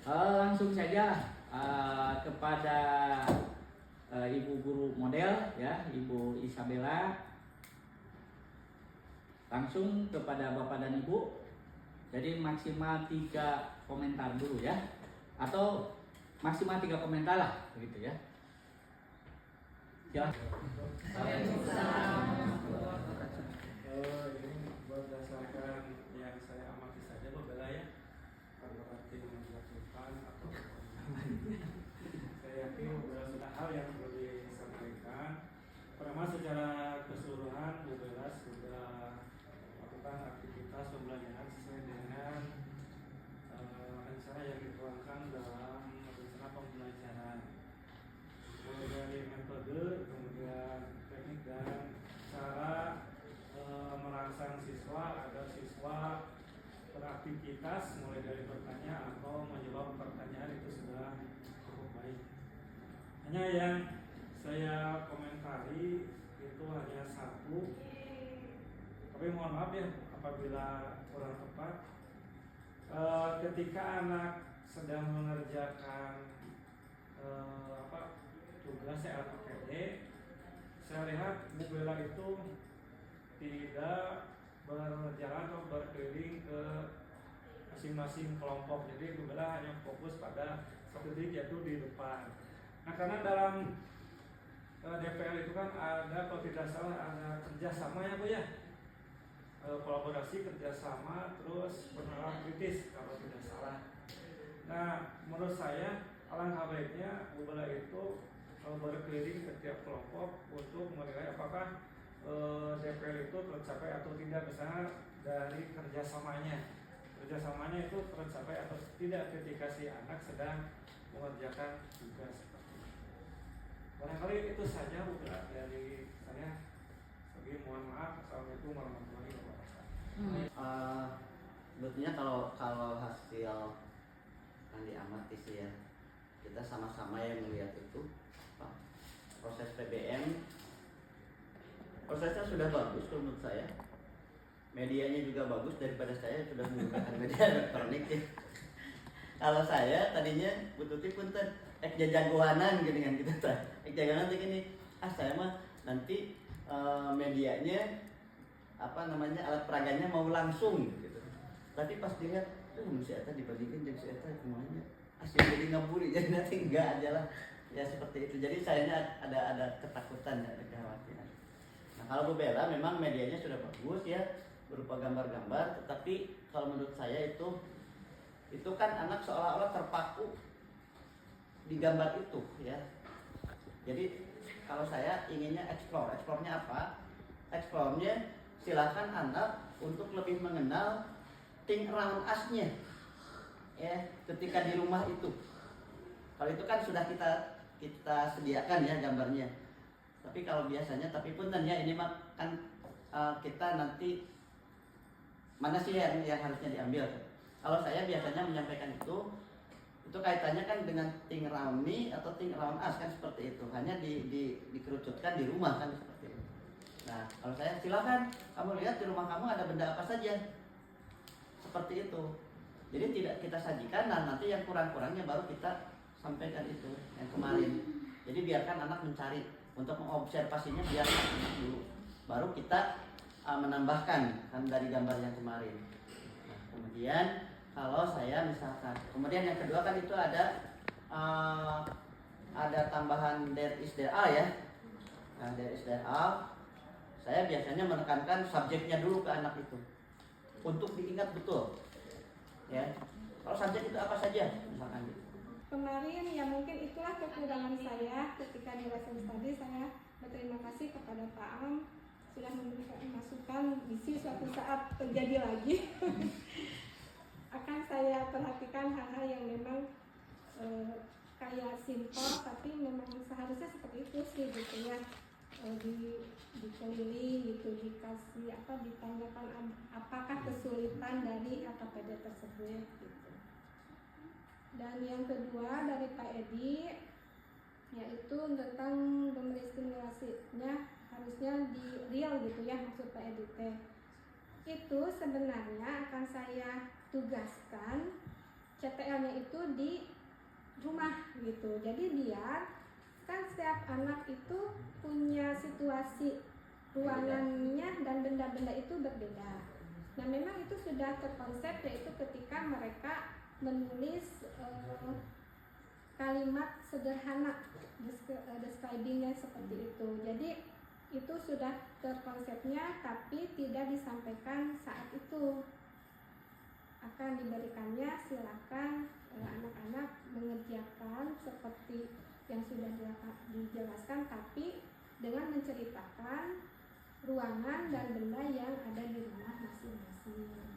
Langsung saja kepada Ibu Guru Model ya, Ibu Isabella, langsung kepada Bapak dan Ibu. Jadi maksimal 3 komentar dulu ya, atau maksimal 3 komentar lah begitu ya. Ini berdasarkan yang saya amati saja berbeda ya, bukan berarti menjatuhkan atau saya yakin beberapa sudah hal yang perlu disampaikan. Pertama, secara keseluruhan Bu Bella sudah melakukan aktivitas pembelajaran sesuai dengan rencana yang dituangkan dalam rencana pembelajaran, mulai dari metode, kemudian teknik dan cara merangsang siswa agar siswa beraktivitas mulai dari bertanya atau menjawab pertanyaan itu sudah cukup baik. Hanya yang saya komentari itu hanya satu, tapi mohon maaf ya apabila kurang tepat. Ketika anak sedang mengerjakan tugas LPD, saya lihat Bu Bella itu tidak berjalan atau berkeliling ke masing-masing kelompok. Jadi Bu Bella hanya fokus pada satu titik, yaitu di depan. Nah, karena dalam DPL itu kan ada, kalau tidak salah, ada kerjasama ya Bu ya, kolaborasi, kerjasama, terus bernalar kritis kalau tidak salah. Nah, menurut saya alangkah baiknya Bu Bella itu berkeliling ke tiap kelompok untuk menilai apakah DPL itu tercapai atau tidak, misalnya dari kerjasamanya itu tercapai atau tidak ketika si anak sedang mengerjakan tugas. Barangkali itu saja udah dari saya. Lagi mohon maaf. Assalamualaikum warahmatullahi wabarakatuh. Sebetulnya kalau hasil yang diamati sih ya, kita sama-sama yang melihat itu proses PBM, prosesnya sudah bagus menurut saya, medianya juga bagus daripada saya sudah menggunakan media elektronik ya. Kalau saya tadinya butuh punten jagoanan gini kan kita jagoanan gini, saya mah nanti medianya alat peraganya mau langsung gitu. Tapi pas dilihat si eta dibandingkan jadi si eta semuanya asli jadi ngaburi, jadi nanti enggak aja lah ya, seperti itu. Jadi sayanya ada ketakutan, ada kekhawatiran. Nah, kalau Bu Bella memang medianya sudah bagus ya, berupa gambar-gambar, tetapi kalau menurut saya itu kan anak seolah-olah terpaku di gambar itu ya. Jadi kalau saya inginnya explore-nya apa? Explore-nya silakan anak untuk lebih mengenal thing around us-nya ya, ketika di rumah itu. Kalau itu kan sudah kita sediakan ya gambarnya. Tapi kalau biasanya, tapi punten ya, ini mah kan kita nanti mana sih yang harusnya diambil. Kalau saya biasanya menyampaikan itu kaitannya kan dengan thing around me atau thing around us kan, seperti itu. Hanya dikerucutkan di rumah kan, seperti itu. Nah, kalau saya silakan kamu lihat di rumah kamu ada benda apa saja, seperti itu. Jadi tidak kita sajikan, dan nanti yang kurang-kurangnya baru kita sampaikan itu yang kemarin. Jadi biarkan anak mencari, untuk mengobservasinya biarkan anak dulu, baru kita menambahkan kan dari gambar yang kemarin. Nah, kemudian kalau saya misalkan, kemudian yang kedua kan itu ada tambahan there is there are ya. Nah, there is there are, saya biasanya menekankan subjeknya dulu ke anak itu untuk diingat betul ya. Kalau subjek itu apa saja misalkan gitu. Kemarin ya mungkin itulah kekurangan saya ketika di lesson tadi. Saya berterima kasih kepada Pak Am sudah memberikan masukan, bisa suatu saat terjadi lagi akan saya perhatikan hal-hal yang memang kayak simpel tapi memang seharusnya seperti itu sih gitu ya. Dikeliling gitu, dikasih ditanyakan apakah kesulitan dari LKPD tersebut gitu. Dan yang kedua dari Pak Edi, yaitu tentang memberi stimulasinya harusnya di real gitu ya, maksud Pak Edi teh. Itu sebenarnya akan saya tugaskan CTL-nya itu di rumah gitu. Jadi dia kan setiap anak itu punya situasi ruangannya dan benda-benda itu berbeda. Nah memang itu sudah terkonsep, yaitu ketika mereka menulis kalimat sederhana describingnya seperti itu. Jadi itu sudah terkonsepnya, tapi tidak disampaikan saat itu. Akan diberikannya, silakan anak-anak mengerjakan seperti yang sudah dijelaskan, tapi dengan menceritakan ruangan dan benda yang ada di rumah masing-masing.